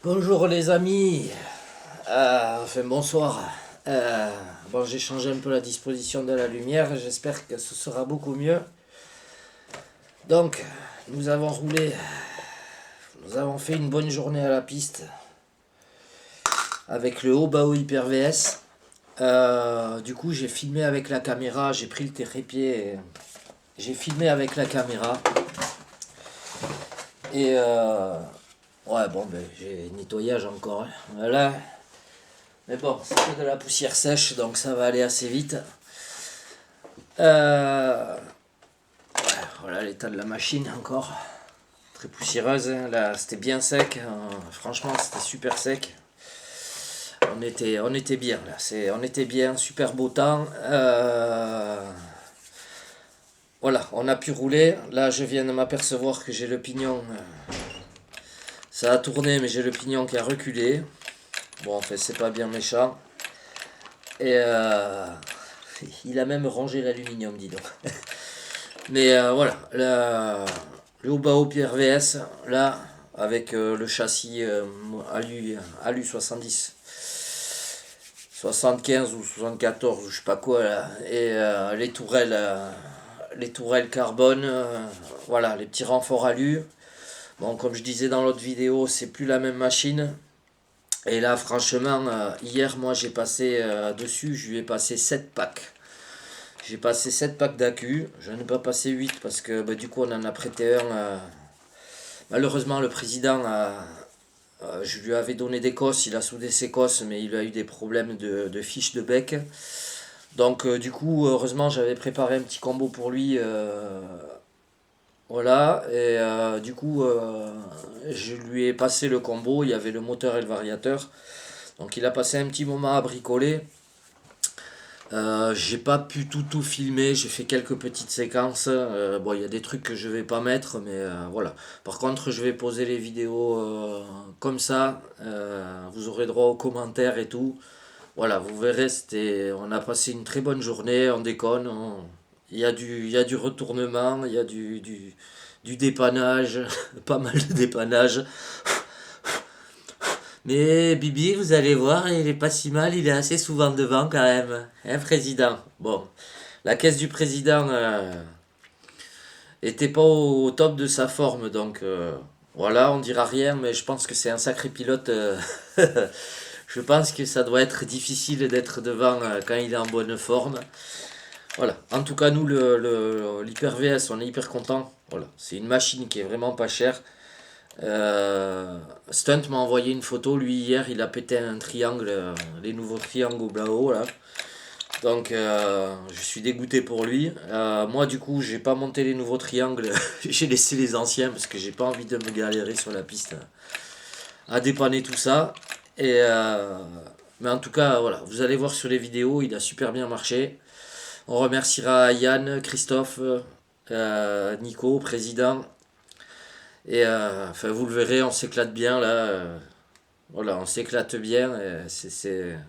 Bonjour les amis, bonsoir. Bon, j'ai changé un peu la disposition de la lumière, j'espère que ce sera beaucoup mieux. Donc, nous avons roulé, nous avons fait une bonne journée à la piste avec le Haut-Bao Hyper VS. Du coup, j'ai filmé avec la caméra, j'ai pris le trépied, j'ai filmé avec la caméra. Et ouais, bon, ben, j'ai nettoyage encore, hein. Voilà. Mais bon, c'est que de la poussière sèche, donc ça va aller assez vite. Voilà l'état de la machine encore. Très poussiéreuse, hein. Là c'était bien sec. Franchement, c'était super sec. On était bien là. On était bien, super beau temps. Voilà, on a pu rouler. Là, je viens de m'apercevoir que j'ai le pignon. Ça a tourné, mais j'ai le pignon qui a reculé. Bon, en fait, c'est pas bien méchant. Et il a même rangé l'aluminium, dis donc. Mais voilà, le Haut-Bao Pierre VS, là, avec le châssis Alu 70, 75 ou 74, ou je sais pas quoi, là, et les tourelles carbone, voilà, les petits renforts Alu. Bon, comme je disais dans l'autre vidéo, c'est plus la même machine. Et là, franchement, hier, moi, j'ai passé dessus, je lui ai passé 7 packs. J'ai passé 7 packs d'accu, je n'ai pas passé 8 parce que bah, du coup on en a prêté un. Malheureusement le président je lui avais donné des cosses, il a soudé ses cosses mais il a eu des problèmes de fiches de bec. Donc du coup heureusement j'avais préparé un petit combo pour lui. Voilà, et du coup je lui ai passé le combo, il y avait le moteur et le variateur. Donc il a passé un petit moment à bricoler. J'ai pas pu tout filmer, j'ai fait quelques petites séquences. Bon, il y a des trucs que je vais pas mettre, mais voilà. Par contre, je vais poser les vidéos comme ça. Vous aurez droit aux commentaires et tout. Voilà, vous verrez, on a passé une très bonne journée, on déconne. Il y a du retournement, il y a du dépannage, pas mal de dépannage. Mais Bibi, vous allez voir, il est pas si mal, il est assez souvent devant quand même. Hein, président? Bon, la caisse du président était pas au top de sa forme, donc voilà, on dira rien, mais je pense que c'est un sacré pilote. Je pense que ça doit être difficile d'être devant quand il est en bonne forme. Voilà, en tout cas, nous, l'Hyper VS, on est hyper content. Voilà, c'est une machine qui est vraiment pas chère. Stunt m'a envoyé une photo, lui hier il a pété un triangle, les nouveaux triangles au Blaho là. Donc je suis dégoûté pour lui. Moi du coup j'ai pas monté les nouveaux triangles, j'ai laissé les anciens parce que j'ai pas envie de me galérer sur la piste à dépanner tout ça. Et mais en tout cas voilà, vous allez voir sur les vidéos, il a super bien marché. On remerciera Yann, Christophe, Nico, président. Et enfin, vous le verrez, on s'éclate bien là. Voilà, on s'éclate bien.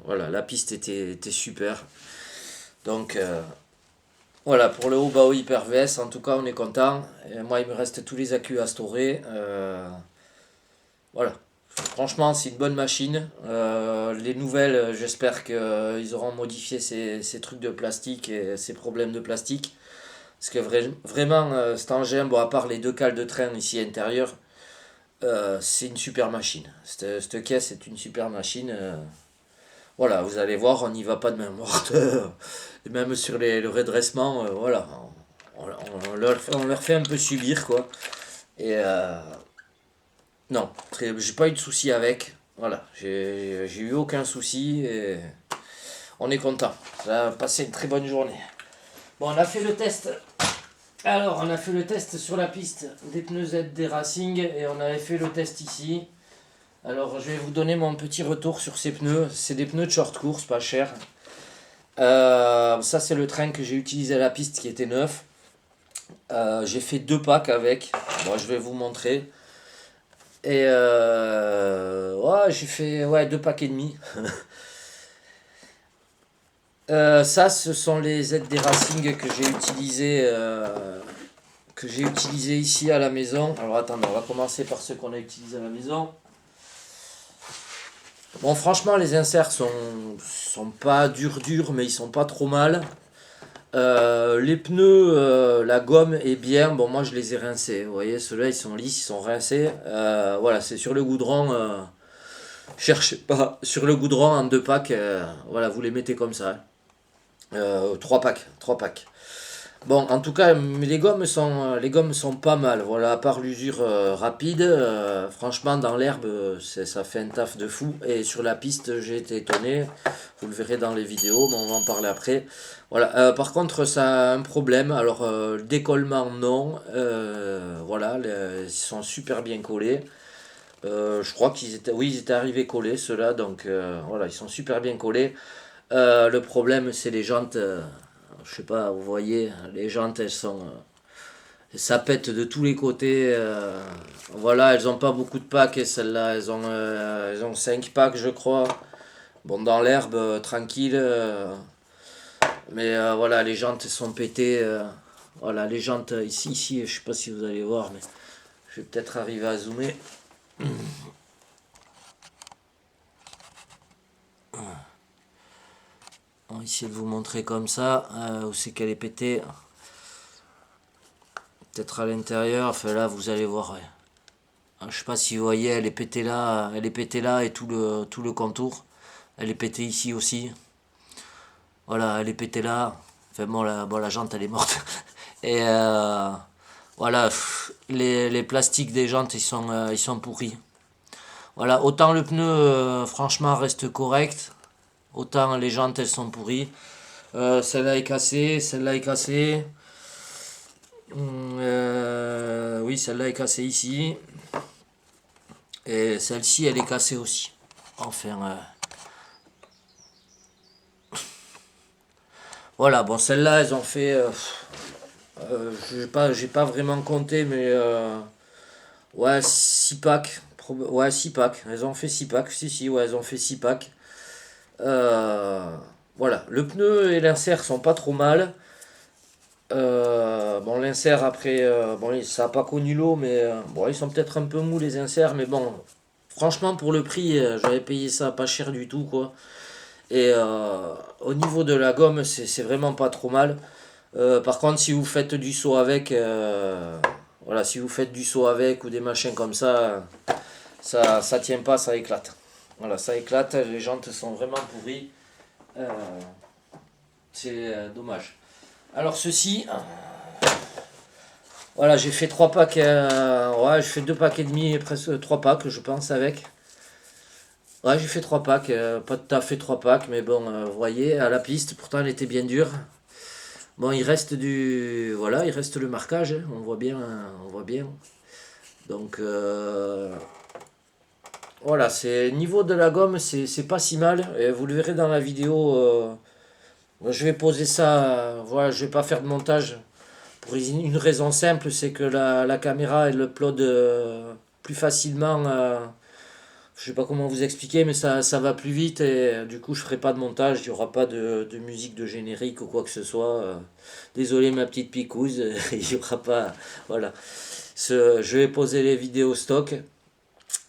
Voilà, la piste était super. Donc voilà, pour le Haut-Bao Hyper VS, en tout cas, on est content. Et moi, il me reste tous les accus à storer. Voilà. Franchement, c'est une bonne machine. Les nouvelles, j'espère qu'ils auront modifié ces trucs de plastique et ces problèmes de plastique. Parce que vraiment, cet engin, bon, à part les deux cales de train ici intérieures, c'est une super machine. Cette caisse est une super machine. Voilà, vous allez voir, on n'y va pas de main morte. Et même sur le redressement, voilà, on leur fait un peu subir, quoi. Et non, j'ai pas eu de souci avec. Voilà, j'ai eu aucun souci et on est content. Ça a passé une très bonne journée. Bon, on a fait le test. Alors, on a fait le test sur la piste des pneus ZD Racing et on avait fait le test ici. Alors, je vais vous donner mon petit retour sur ces pneus. C'est des pneus de short course, pas cher. Ça, c'est le train que j'ai utilisé à la piste qui était neuf. J'ai fait deux packs avec. Bon, je vais vous montrer. Et ouais, j'ai fait deux packs et demi. Ça, ce sont les ZD Racing que j'ai utilisé ici à la maison. Alors attendez, on va commencer par ceux qu'on a utilisés à la maison. Bon, franchement, les inserts sont pas durs, mais ils sont pas trop mal. Les pneus, la gomme est bien. Bon, moi, je les ai rincés. Vous voyez, ceux-là, ils sont lisses, ils sont rincés. Voilà, c'est sur le goudron. Cherchez pas. Sur le goudron, en deux packs. Voilà, vous les mettez comme ça, hein. Trois packs. Trois packs. Bon, en tout cas, mais les gommes sont pas mal. Voilà, à part l'usure rapide, franchement, dans l'herbe, ça fait un taf de fou. Et sur la piste, j'ai été étonné. Vous le verrez dans les vidéos, mais on va en parler après. Voilà. Par contre, ça a un problème. Alors, le décollement, non. Voilà, ils sont super bien collés. Je crois oui, ils étaient arrivés collés, ceux-là. Donc, voilà, ils sont super bien collés. Le problème, c'est les jantes. Je sais pas, vous voyez, les jantes, ça pète de tous les côtés. Voilà, elles ont pas beaucoup de packs, et celles-là, elles ont 5 packs, je crois. Bon, dans l'herbe, tranquille. Mais voilà, les jantes sont pétées. Voilà, les jantes, ici, je sais pas si vous allez voir, mais je vais peut-être arriver à zoomer. On va essayer de vous montrer comme ça, où c'est qu'elle est pétée. Peut-être à l'intérieur, enfin là, vous allez voir. Ouais. Je sais pas si vous voyez, elle est pétée là et tout le contour. Elle est pétée ici aussi. Voilà, elle est pétée là. Enfin bon, la jante elle est morte. Et voilà, les plastiques des jantes ils sont pourris. Voilà, autant le pneu franchement reste correct, autant les jantes elles sont pourries. Celle-là est cassée, celle-là est cassée. Oui, celle-là est cassée ici. Et celle-ci elle est cassée aussi. Enfin, voilà, bon, celles-là, elles ont fait. J'ai pas vraiment compté, mais. Ouais, 6 packs. Ouais, 6 packs. Elles ont fait 6 packs. Si, ouais, elles ont fait 6 packs. Euh, voilà, le pneu et l'insert sont pas trop mal. Bon, l'insert après. Bon, ça a pas connu l'eau, mais. Bon, ils sont peut-être un peu mous les inserts, mais bon. Franchement, pour le prix, j'avais payé ça pas cher du tout, quoi. Et au niveau de la gomme, c'est vraiment pas trop mal. Par contre, si vous faites du saut avec, voilà, si vous faites du saut avec ou des machins comme ça tient pas, ça éclate. Voilà, ça éclate, les jantes sont vraiment pourries. Euh, c'est dommage. Alors ceci, voilà, j'ai fait 3 packs, ouais, j'ai fait 2 packs et demi, presque 3 packs, je pense, avec. Ouais, j'ai fait 3 packs, pas tout à fait 3 packs, mais bon, vous voyez, à la piste, pourtant elle était bien dure. Bon, il reste voilà, il reste le marquage, hein, on voit bien, on voit bien. Donc, voilà, c'est niveau de la gomme, c'est pas si mal. Et vous le verrez dans la vidéo. Je vais poser ça, voilà, je vais pas faire de montage pour une raison simple, c'est que la caméra elle upload plus facilement. Je sais pas comment vous expliquer, mais ça va plus vite et du coup je ferai pas de montage, il y aura pas de musique de générique ou quoi que ce soit. Désolé ma petite picouse, il y aura pas. Voilà. Je vais poser les vidéos stock.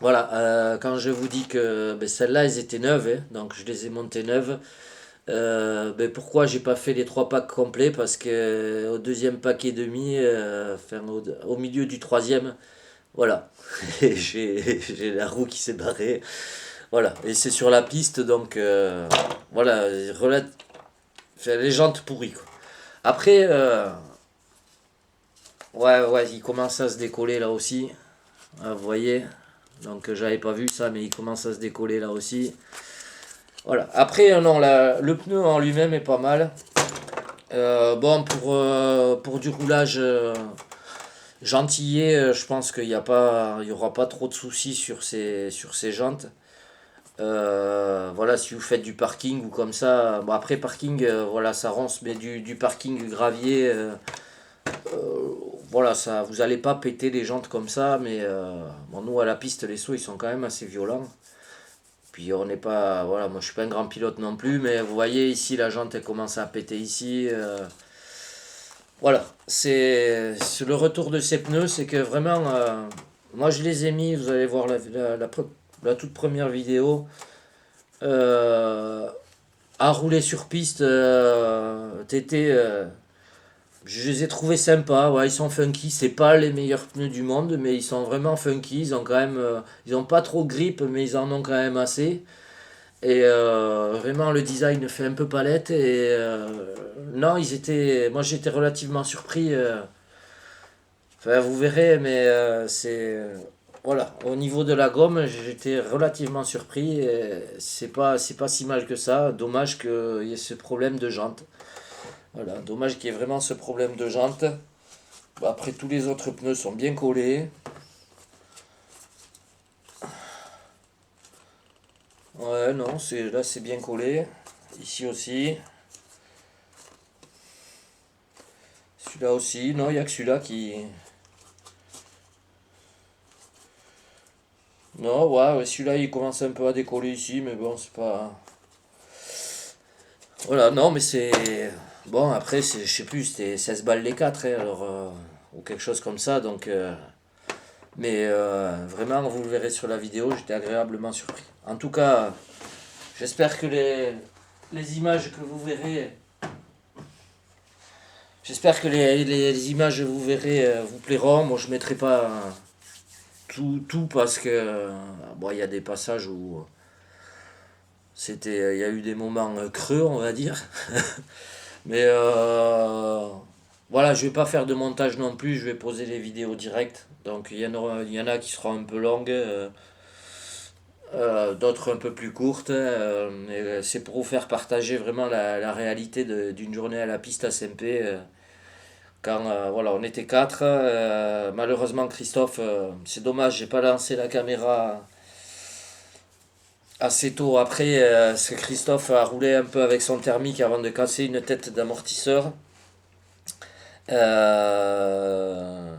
Voilà, quand je vous dis que ben, celles-là elles étaient neuves, hein, donc je les ai montées neuves. Ben, pourquoi j'ai pas fait les 3 packs complets? Parce que au deuxième pack et demi, enfin au milieu du troisième, voilà, j'ai la roue qui s'est barrée. Voilà, et c'est sur la piste, donc voilà, enfin, les jantes pourries quoi. Après, ouais, il commence à se décoller là aussi. Vous voyez, donc j'avais pas vu ça, mais il commence à se décoller là aussi. Voilà. Après, non, le pneu en lui-même est pas mal. Bon, pour du roulage gentillet, je pense il y aura pas trop de soucis sur ces jantes. Voilà, si vous faites du parking ou comme ça. Bon, après, parking, voilà, ça ronce, mais du parking gravier, voilà, ça, vous allez pas péter les jantes comme ça, mais bon, nous à la piste, les sauts ils sont quand même assez violents. Puis on n'est pas, voilà, moi je suis pas un grand pilote non plus, mais vous voyez ici la jante elle commence à péter ici. Voilà, c'est le retour de ces pneus, c'est que vraiment, moi je les ai mis, vous allez voir la toute première vidéo. Euh, à rouler sur piste, TT, je les ai trouvés sympas, ouais, ils sont funky, c'est pas les meilleurs pneus du monde, mais ils sont vraiment funky, ils ont quand même, ils ont pas trop grip, mais ils en ont quand même assez. Et vraiment le design fait un peu palette et non, moi j'étais relativement surpris, enfin vous verrez, mais voilà, au niveau de la gomme, j'étais relativement surpris et c'est pas si mal que ça, dommage qu'il y ait ce problème de jante. Voilà, dommage qu'il y ait vraiment ce problème de jante. Bah, après, tous les autres pneus sont bien collés. Ouais, non, là c'est bien collé. Ici aussi. Celui-là aussi. Non, il n'y a que celui-là qui. Non, ouais, ouais, celui-là il commence un peu à décoller ici, mais bon, c'est pas. Voilà, non, mais c'est. Bon, après, je sais plus, c'était 16 balles les 4 hein, alors. Ou quelque chose comme ça, donc. Mais vraiment, vous le verrez sur la vidéo, j'étais agréablement surpris. En tout cas, j'espère que les images que vous verrez. J'espère que les images que vous verrez vous plairont. Moi, je mettrai pas tout parce que bon, il y a des passages où il y a eu des moments creux, on va dire. Mais voilà, je vais pas faire de montage non plus. Je vais poser les vidéos directes. Donc il y en a qui seront un peu longues, d'autres un peu plus courtes. Mais c'est pour vous faire partager vraiment la réalité d'une journée à la piste à SMP. Quand voilà, on était quatre, malheureusement Christophe, c'est dommage, j'ai pas lancé la caméra assez tôt après, parce que Christophe a roulé un peu avec son thermique avant de casser une tête d'amortisseur. Euh,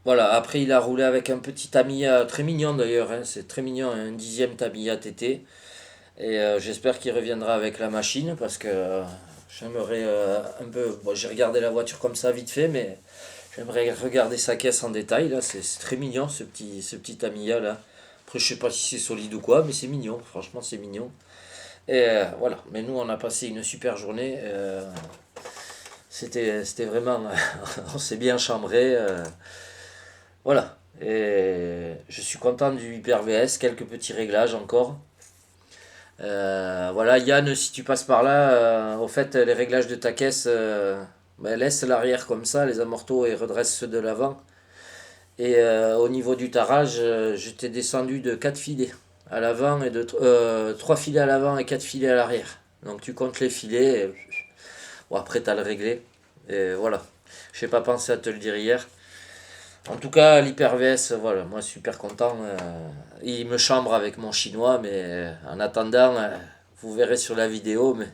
voilà, après il a roulé avec un petit Tamiya très mignon d'ailleurs, hein, c'est très mignon, un dixième Tamiya TT. Et j'espère qu'il reviendra avec la machine parce que j'aimerais un peu. Bon, j'ai regardé la voiture comme ça vite fait, mais j'aimerais regarder sa caisse en détail. Là, c'est très mignon ce petit Tamiya là. Après, je sais pas si c'est solide ou quoi, mais c'est mignon. Franchement, c'est mignon. Et voilà. Mais nous, on a passé une super journée. C'était vraiment. On s'est bien chambré. Voilà. Et je suis content du Hyper VS. Quelques petits réglages encore. Voilà, Yann, si tu passes par là, au fait, les réglages de ta caisse, ben, laisse l'arrière comme ça, les amortos et redresse ceux de l'avant. Et au niveau du tarage, je t'ai descendu de 4 filets à l'avant et 3 filets à l'avant et 4 filets à l'arrière. Donc tu comptes les filets, et, bon, après t'as le réglé. Et voilà. Je n'ai pas pensé à te le dire hier. En tout cas, l'Hyper VS, voilà, moi super content. Il me chambre avec mon chinois, mais en attendant, vous verrez sur la vidéo, mais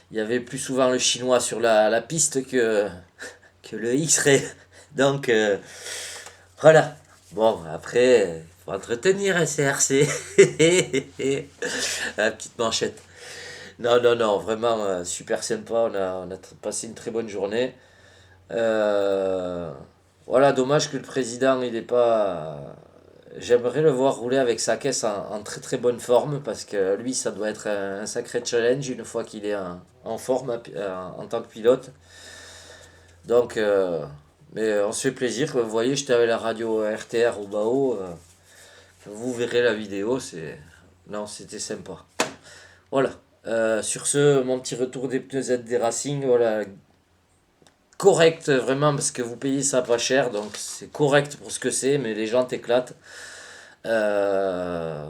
il y avait plus souvent le chinois sur la piste que le X-Ray. Donc voilà. Bon, après, il faut entretenir un CRC. La petite manchette. Non, non, non, vraiment super sympa. On a passé une très bonne journée. Euh, voilà, dommage que le président, il est pas. J'aimerais le voir rouler avec sa caisse en très très bonne forme parce que lui, ça doit être un sacré challenge une fois qu'il est en forme en tant que pilote. Donc, mais on se fait plaisir. Vous voyez, j'étais avec la radio RTR au bas-haut. Vous verrez la vidéo. Non, c'était sympa. Voilà. Sur ce, mon petit retour des pneus ZD Racing. Voilà, correct vraiment parce que vous payez ça pas cher donc c'est correct pour ce que c'est mais les gens t'éclatent. Euh,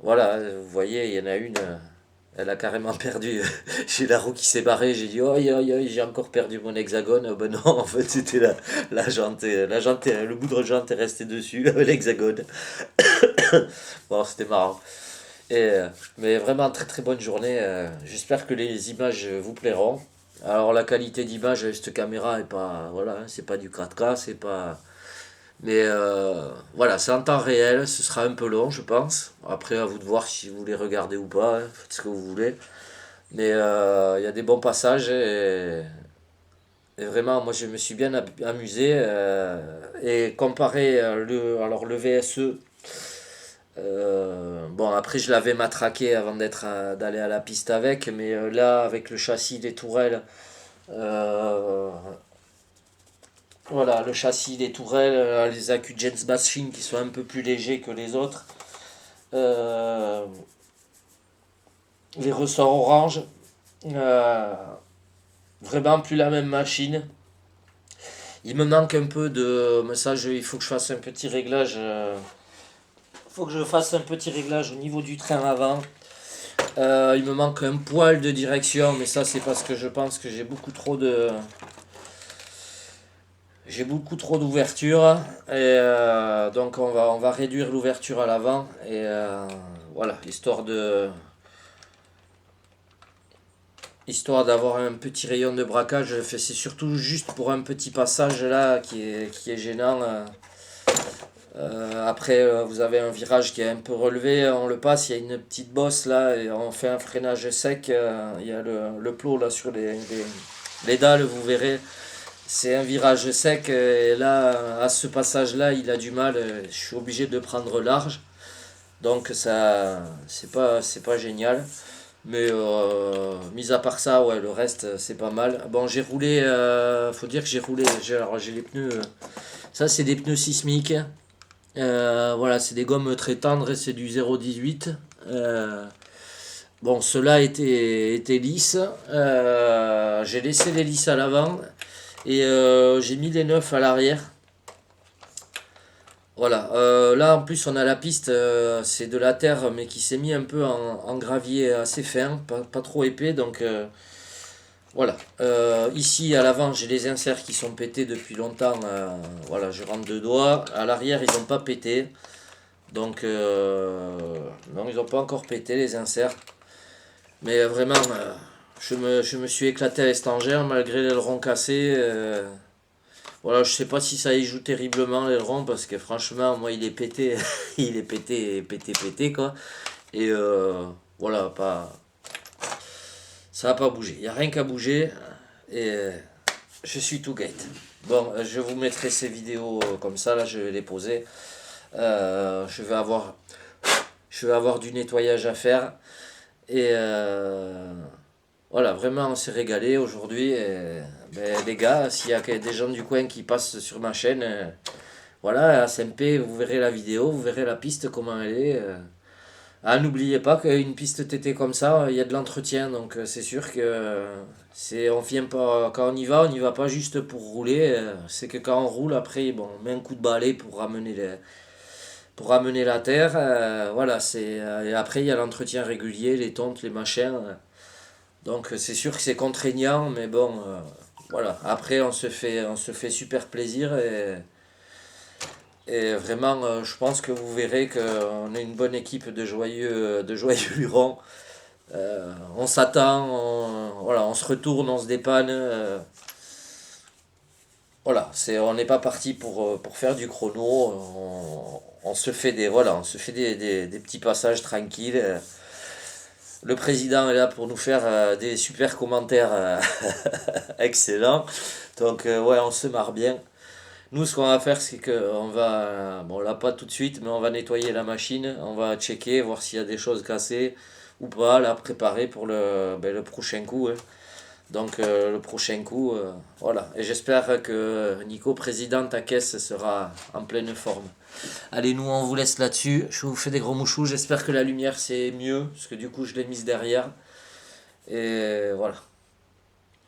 voilà, vous voyez, il y en a une, elle a carrément perdu. J'ai la roue qui s'est barrée, j'ai dit oi oi oi, j'ai encore perdu mon hexagone. Ben non, en fait c'était la jante, le bout de jante est resté dessus, l'hexagone. Bon, c'était marrant. Et, mais vraiment très très bonne journée. J'espère que les images vous plairont. Alors la qualité d'image avec cette caméra est pas, voilà, hein, c'est pas du 4K, c'est pas. Mais voilà, c'est en temps réel, ce sera un peu long, je pense. Après, à vous de voir si vous voulez regarder ou pas, hein, faites ce que vous voulez. Mais il y a des bons passages et vraiment, moi je me suis bien amusé. Et comparé alors le VSE, Bon, après, je l'avais matraqué avant d'aller à la piste avec, mais là, avec le châssis des tourelles, euh, voilà, le châssis des tourelles, les accus Jens Machine qui sont un peu plus légers que les autres, euh, les ressorts orange, euh, vraiment plus la même machine. Il me manque un peu de. Mais ça, il faut que je fasse un petit réglage. Faut que je fasse un petit réglage au niveau du train avant. Il me manque un poil de direction, mais ça, c'est parce que je pense que j'ai beaucoup trop d'ouverture. Et donc, on va réduire l'ouverture à l'avant. Et voilà, histoire d'avoir un petit rayon de braquage. C'est surtout juste pour un petit passage là qui est gênant. Après, vous avez un virage qui est un peu relevé, on le passe, il y a une petite bosse là, et on fait un freinage sec. Il y a le plot là sur les dalles, vous verrez. C'est un virage sec, et là, à ce passage-là, il a du mal. Je suis obligé de prendre large. Donc, ça, c'est pas génial. Mais mis à part ça, ouais, le reste, c'est pas mal. Bon, j'ai roulé, faut dire que j'ai roulé. Alors, j'ai les pneus. Ça, c'est des pneus sismiques. Voilà, c'est des gommes très tendres et c'est du 0,18. Bon, ceux-là étaient lisses. J'ai laissé les lisses à l'avant et j'ai mis les neufs à l'arrière. Voilà, là en plus on a la piste, c'est de la terre mais qui s'est mis un peu en gravier assez fin, pas trop épais, donc voilà. Ici à l'avant j'ai les inserts qui sont pétés depuis longtemps, voilà, je rentre deux doigts. À l'arrière ils n'ont pas pété. Donc, non, ils n'ont pas encore pété les inserts. Mais vraiment, je me suis éclaté à l'estangère malgré l'aileron cassé. Voilà, je sais pas si ça y joue terriblement l'aileron parce que franchement, moi il est pété, il est pété, pété, pété quoi. Et voilà, ça n'a pas bougé. Il n'y a rien qu'à bouger. Et je suis tout gate. Bon, je vous mettrai ces vidéos comme ça, là je vais les poser. Je vais avoir du nettoyage à faire. Et voilà, vraiment, on s'est régalé aujourd'hui. Et, ben, les gars, s'il y a des gens du coin qui passent sur ma chaîne, voilà, à SMP, vous verrez la vidéo, vous verrez la piste, comment elle est. Ah, n'oubliez pas qu'une piste TT comme ça, il y a de l'entretien. Donc, c'est sûr que on vient pas, quand on y va pas juste pour rouler. C'est que quand on roule, après, bon, on met un coup de balai pour ramener la terre. Voilà, et après, il y a l'entretien régulier, les tontes, les machins. Donc, c'est sûr que c'est contraignant, mais bon, voilà. Après, on se fait super plaisir et vraiment, je pense que vous verrez qu'on est une bonne équipe de joyeux lurons. On s'attend, voilà, on se retourne, on se dépanne. Voilà, on n'est pas parti pour faire du chrono. On se fait des petits passages tranquilles. Le président est là pour nous faire des super commentaires excellents. Donc, ouais, on se marre bien. Nous, ce qu'on va faire, c'est qu'on va, bon là pas tout de suite, mais on va nettoyer la machine, on va checker, voir s'il y a des choses cassées ou pas, la préparer pour le prochain coup, hein. Donc le prochain coup, voilà. Et j'espère que Nico, président, ta caisse sera en pleine forme. Allez, nous on vous laisse là-dessus. Je vous fais des gros mouchous. J'espère que la lumière c'est mieux, parce que du coup je l'ai mise derrière. Et voilà.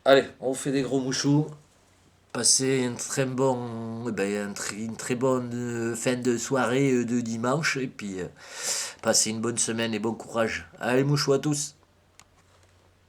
Allez, on vous fait des gros mouchous. Passez une très bonne fin de soirée de dimanche. Et puis passez une bonne semaine et bon courage. Allez, mouchous à tous.